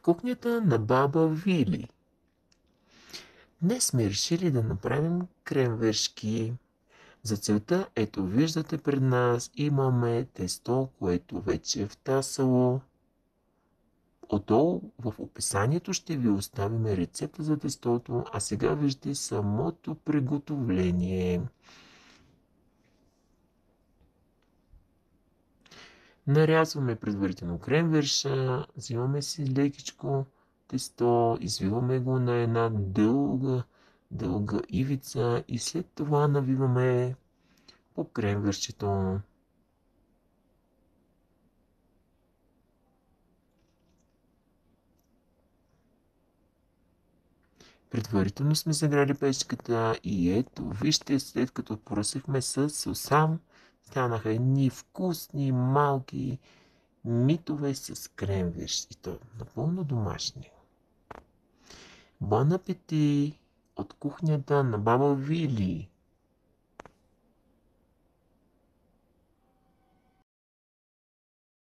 Кухнята на баба Вили. Днес сме решили да направим кремвиршки. За целта, ето виждате пред нас, имаме тесто, което вече е втасало. Отдолу в описанието ще ви оставим рецепта за тестото, а сега вижте самото приготовление. Нарязваме предварително кремвирша, взимаме си лекичко тесто, извиваме го на една дълга ивица и след това навиваме по кремвирчето. Предварително сме загрели печката и ето, вижте, след като поръсихме с сусам, станаха едни вкусни малки митове с кремвирш и то напълно домашни. Бон апетит от кухнята на баба Вили!